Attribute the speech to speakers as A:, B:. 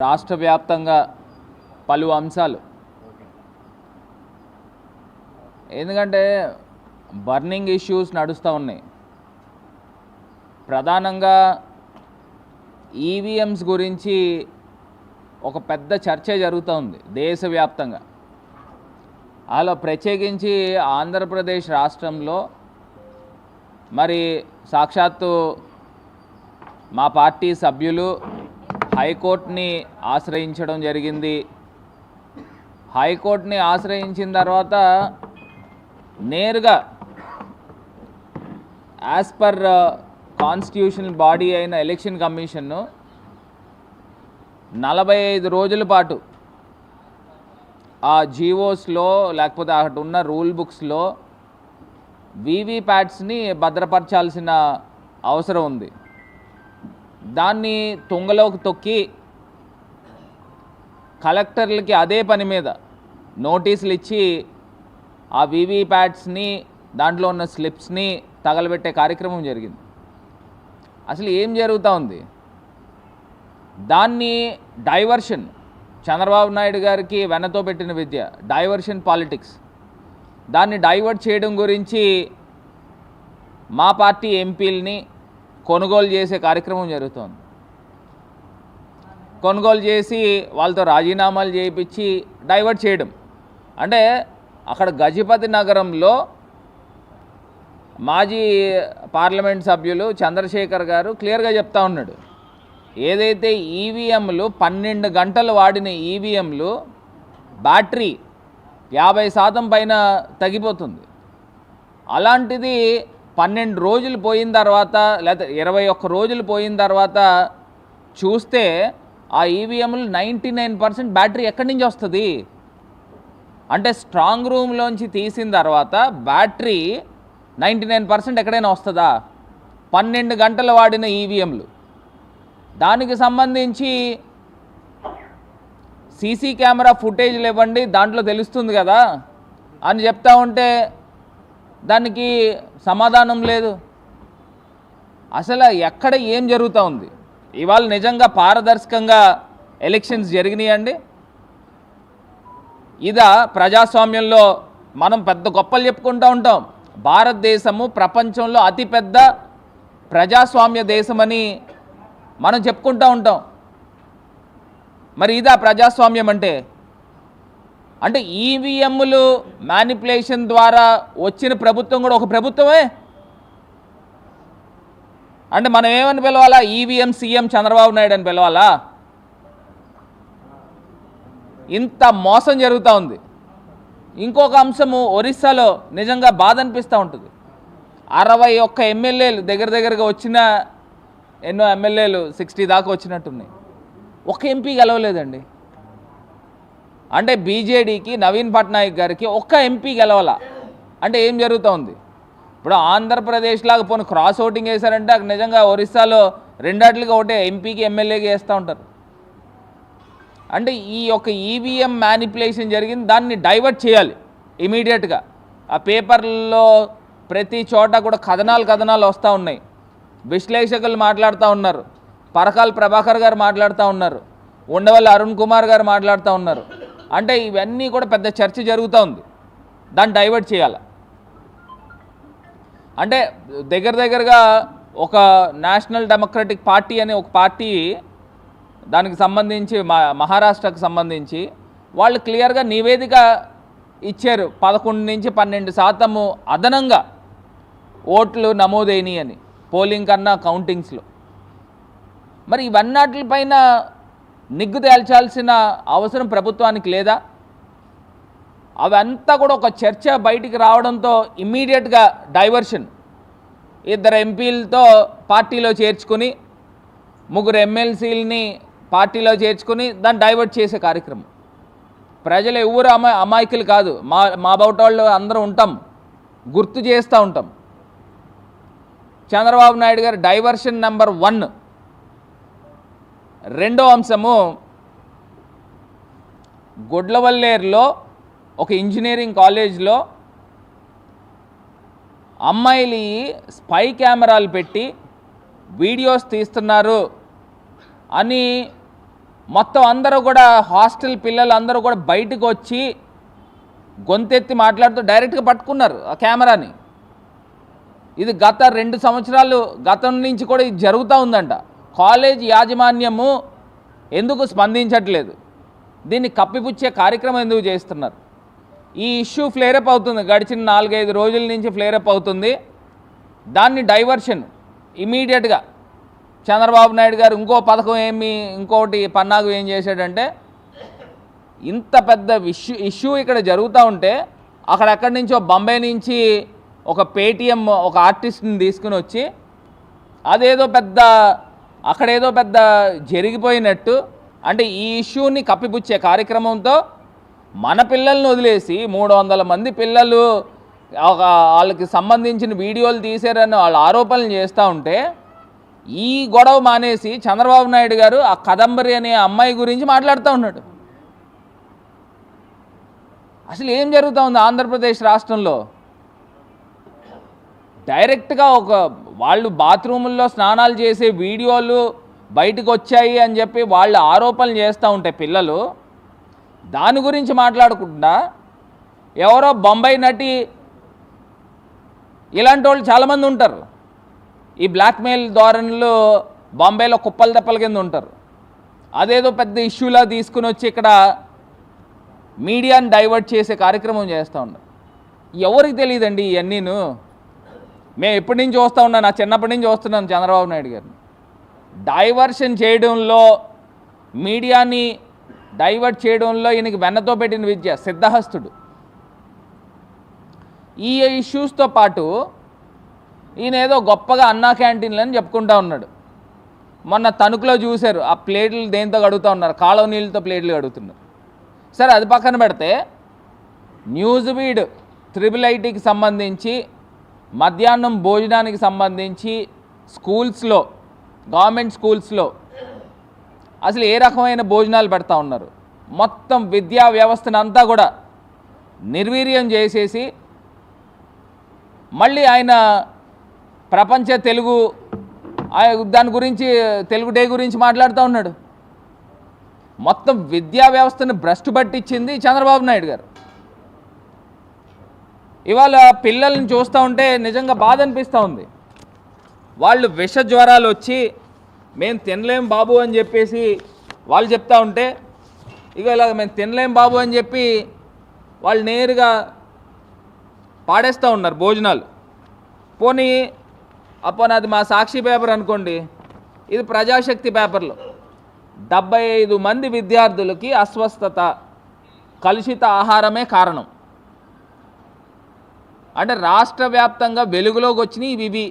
A: రాష్ట్ర వ్యాప్తంగా పలు అంశాలు, ఎందుకంటే బర్నింగ్ ఇష్యూస్ నడుస్తూ ఉన్నాయి. ప్రధానంగా ఈవీఎంస్ గురించి ఒక పెద్ద చర్చ జరుగుతూ ఉంది దేశవ్యాప్తంగా. అలా ప్రత్యేకించి ఆంధ్రప్రదేశ్ రాష్ట్రంలో మరి సాక్షాత్తు మా పార్టీ సభ్యులు హైకోర్టుని ఆశ్రయించడం జరిగింది. హైకోర్టుని ఆశ్రయించిన తర్వాత నేరుగా యాజ్ పర్ కాన్స్టిట్యూషనల్ బాడీ అయిన ఎలక్షన్ కమిషన్ను 45 రోజుల పాటు ఆ జీవోస్లో లేకపోతే అక్కడ ఉన్న రూల్ బుక్స్లో వీవీప్యాట్స్ని భద్రపరచాల్సిన అవసరం ఉంది. దాన్ని తుంగలోకి తొక్కి కలెక్టర్లకి అదే పని మీద నోటీసులు ఇచ్చి ఆ వీవీప్యాట్స్ని దాంట్లో ఉన్న స్లిప్స్ని తగలబెట్టే కార్యక్రమం జరిగింది. అసలు ఏం జరుగుతూ ఉంది? దాన్ని డైవర్షన్, చంద్రబాబు నాయుడు గారికి వెనతో పెట్టిన విద్య, డైవర్షన్ పాలిటిక్స్. దాన్ని డైవర్ట్ చేయడం గురించి మా పార్టీ ఎంపీలని కొనుగోలు చేసే కార్యక్రమం జరుగుతోంది. కొనుగోలు చేసి వాళ్ళతో రాజీనామాలు చేయించి డైవర్ట్ చేయడం. అంటే అక్కడ గజపతి నగరంలో మాజీ పార్లమెంట్ సభ్యులు చంద్రశేఖర్ గారు క్లియర్గా చెప్తా ఉన్నాడు, ఏదైతే ఈవీఎంలు 12 గంటలు వాడిన ఈవీఎంలు బ్యాటరీ 50% పైన తగ్గిపోతుంది. అలాంటిది 12 రోజులు పోయిన తర్వాత లేదా 21 రోజులు పోయిన తర్వాత చూస్తే ఆ ఈవీఎంలు 99% బ్యాటరీ ఎక్కడి నుంచి వస్తుంది? అంటే స్ట్రాంగ్ రూమ్లోంచి తీసిన తర్వాత బ్యాటరీ 99% ఎక్కడైనా వస్తుందా? 12 గంటలు వాడిన ఈవీఎంలు. దానికి సంబంధించి సీసీ కెమెరా ఫుటేజ్లు ఇవ్వండి, దాంట్లో తెలుస్తుంది కదా అని చెప్తా ఉంటే దానికి సమాధానం లేదు. అసలు ఎక్కడ ఏం జరుగుతూ ఉంది? ఇవాళ నిజంగా పారదర్శకంగా ఎలక్షన్స్ జరిగినాయండి? ఇదా ప్రజాస్వామ్యంలో మనం పెద్ద గొప్పలు చెప్పుకుంటూ ఉంటాం. భారతదేశము ప్రపంచంలో అతిపెద్ద ప్రజాస్వామ్య దేశమని మనం చెప్పుకుంటూ ఉంటాం. మరి ఇదా ప్రజాస్వామ్యం అంటే? అంటే ఈవీఎంలు మ్యానిపులేషన్ ద్వారా వచ్చిన ప్రభుత్వం కూడా ఒక ప్రభుత్వమే. అంటే మనం ఏమని పిలవాలా? ఈవీఎం సీఎం చంద్రబాబు నాయుడు అని పిలవాలా? ఇంత మోసం జరుగుతూ ఉంది. ఇంకొక అంశము, ఒరిస్సాలో నిజంగా బాధ అనిపిస్తూ ఉంటుంది. 61 ఎమ్మెల్యేలు దగ్గరగా వచ్చిన, ఎన్నో ఎమ్మెల్యేలు 60 దాకా వచ్చినట్టున్నాయి, ఒక ఎంపీ గెలవలేదండి. అంటే బీజేడీకి నవీన్ పట్నాయక్ గారికి ఒక్క ఎంపీ గెలవాల అంటే ఏం జరుగుతూ ఉంది? ఇప్పుడు ఆంధ్రప్రదేశ్ లాగా పోను క్రాస్ ఓటింగ్ వేశారంటే అక్కడ నిజంగా ఒరిస్సాలో రెండాట్లుగా ఒకటే ఎంపీకి ఎమ్మెల్యేకి వేస్తూ ఉంటారు. అంటే ఈ యొక్క ఈవీఎం మ్యానిపులేషన్ జరిగింది, దాన్ని డైవర్ట్ చేయాలి ఇమీడియట్గా. ఆ పేపర్లో ప్రతి చోట కూడా కథనాలు వస్తూ ఉన్నాయి. విశ్లేషకులు మాట్లాడుతూ ఉన్నారు, పరకాల ప్రభాకర్ గారు మాట్లాడుతూ ఉన్నారు, ఉండవల్లి అరుణ్ కుమార్ గారు మాట్లాడుతూ ఉన్నారు. అంటే ఇవన్నీ కూడా పెద్ద చర్చ జరుగుతూ ఉంది. దాన్ని డైవర్ట్ చేయాలి అంటే దగ్గరగా ఒక నేషనల్ డెమోక్రటిక్ పార్టీ అనే ఒక పార్టీ, దానికి సంబంధించి మహారాష్ట్రకు సంబంధించి వాళ్ళు క్లియర్గా నివేదిక ఇచ్చారు. 11 నుంచి 12% అదనంగా ఓట్లు నమోదైనవి అని పోలింగ్ కన్నా కౌంటింగ్స్లో. మరి ఇవన్నిటిపైన నిగ్గు తేల్చాల్సిన అవసరం ప్రభుత్వానికి లేదా? అవంతా కూడా ఒక చర్చ బయటికి రావడంతో ఇమ్మీడియట్గా డైవర్షన్, 2 ఎంపీలతో పార్టీలో చేర్చుకుని 3 ఎమ్మెల్సీలని పార్టీలో చేర్చుకుని దాన్ని డైవర్ట్ చేసే కార్యక్రమం. ప్రజలు ఎవరు అమాయకులు కాదు, మా బౌటోళ్ళు అందరూ ఉంటాం, గుర్తు చేస్తూ ఉంటాం. చంద్రబాబు నాయుడు గారు డైవర్షన్ నెంబర్ 1. రెండో అంశము, గుడ్లవల్లేరులో ఒక ఇంజనీరింగ్ కాలేజ్లో అమ్మాయిలు స్పై కెమెరాలు పెట్టి వీడియోస్ తీస్తున్నారు అని మొత్తం అందరూ కూడా హాస్టల్ పిల్లలు అందరూ కూడా బయటకు వచ్చి గొంతెత్తి మాట్లాడుతూ డైరెక్ట్గా పట్టుకున్నారు ఆ కెమెరాని. ఇది గత 2 సంవత్సరాలు గతం నుంచి కూడా ఇది జరుగుతూ ఉందంట. కాలేజ్ యాజమాన్యము ఎందుకు స్పందించట్లేదు? దీన్ని కప్పిపుచ్చే కార్యక్రమం ఎందుకు చేస్తున్నారు? ఈ ఇష్యూ ఫ్లేరప్ అవుతుంది, గడిచిన 4-5 రోజుల నుంచి ఫ్లేరప్ అవుతుంది. దాన్ని డైవర్షన్ ఇమీడియట్గా చంద్రబాబు నాయుడు గారు ఇంకో పథకం ఇంకోటి పన్నాగం ఏం చేశాడంటే, ఇంత పెద్ద ఇష్యూ ఇక్కడ జరుగుతూ ఉంటే అక్కడెక్కడి నుంచో బొంబాయి నుంచి ఒక పేటీఎం ఒక ఆర్టిస్ట్ని తీసుకుని వచ్చి అక్కడేదో పెద్ద జరిగిపోయినట్టు, అంటే ఈ ఇష్యూని కప్పిపుచ్చే కార్యక్రమంతో మన పిల్లల్ని వదిలేసి 300 మంది పిల్లలు వాళ్ళకి సంబంధించిన వీడియోలు తీశారని వాళ్ళు ఆరోపణలు చేస్తూ ఉంటే, ఈ గొడవ మానేసి చంద్రబాబు నాయుడు గారు ఆ కదంబరి అనే అమ్మాయి గురించి మాట్లాడుతూ ఉన్నాడు. అసలు ఏం జరుగుతూ ఉంది ఆంధ్రప్రదేశ్ రాష్ట్రంలో? డైరెక్ట్గా వాళ్ళు బాత్రూముల్లో స్నానాలు చేసే వీడియోలు బయటకు వచ్చాయి అని చెప్పి వాళ్ళు ఆరోపణలు చేస్తూ ఉంటే పిల్లలు, దాని గురించి మాట్లాడకుండా ఎవరో బొంబాయి నటి ఇలాంటి వాళ్ళు చాలామంది ఉంటారు. ఈ బ్లాక్మెయిల్ ధోరణిలో బాంబేలో కుప్పల తెప్పల కింద ఉంటారు. అదేదో పెద్ద ఇష్యూలా తీసుకుని వచ్చి ఇక్కడ మీడియాని డైవర్ట్ చేసే కార్యక్రమం చేస్తూ ఉన్నారు. ఎవరికి తెలియదండి ఇవన్నీను. మేము ఎప్పటి నుంచి చూస్తూ ఉన్నాను, నా చిన్నప్పటి నుంచి చూస్తున్నాను చంద్రబాబు నాయుడు గారిని డైవర్షన్ చేయడంలో, మీడియాని డైవర్ట్ చేయడంలో ఈయనకి వెన్నతో పెట్టిన విద్య సిద్ధహస్తుడు. ఈ ఇష్యూస్తో పాటు ఈయన ఏదో గొప్పగా అన్నా క్యాంటీన్లు అని చెప్పుకుంటూ ఉన్నాడు. మొన్న తణుకులో చూశారు, ఆ ప్లేట్లు దేంతో కడుగుతూ ఉన్నారు, కాలువ నీళ్ళతో ప్లేట్లు కడుగుతున్నారు. సరే అది పక్కన పెడితే, న్యూస్వీడ్ IIITకి సంబంధించి మధ్యాహ్నం భోజనానికి సంబంధించి స్కూల్స్లో, గవర్నమెంట్ స్కూల్స్లో అసలు ఏ రకమైన భోజనాలు పెడతా ఉన్నారు? మొత్తం విద్యా వ్యవస్థను అంతా కూడా నిర్వీర్యం చేసేసి మళ్ళీ ఆయన ప్రపంచ తెలుగు దాని గురించి, తెలుగు డే గురించి మాట్లాడుతూ ఉన్నాడు. మొత్తం విద్యా వ్యవస్థను భ్రష్టు పట్టించింది చంద్రబాబు నాయుడు గారు. ఇవాళ పిల్లల్ని చూస్తూ ఉంటే నిజంగా బాధ అనిపిస్తూ ఉంది. వాళ్ళు విష జ్వరాలు వచ్చి మేము తినలేం బాబు అని చెప్పేసి వాళ్ళు చెప్తా ఉంటే, ఇలాగ మేము తినలేం బాబు అని చెప్పి వాళ్ళు నేరుగా పాడేస్తూ ఉన్నారు భోజనాలు. పోనీ అది మా సాక్షి పేపర్ అనుకోండి, ఇది ప్రజాశక్తి పేపర్లో 75 మంది విద్యార్థులకి అస్వస్థత, కలుషిత ఆహారమే కారణం. అంటే రాష్ట్ర వ్యాప్తంగా వెలుగులోకి వచ్చినాయి ఇవి.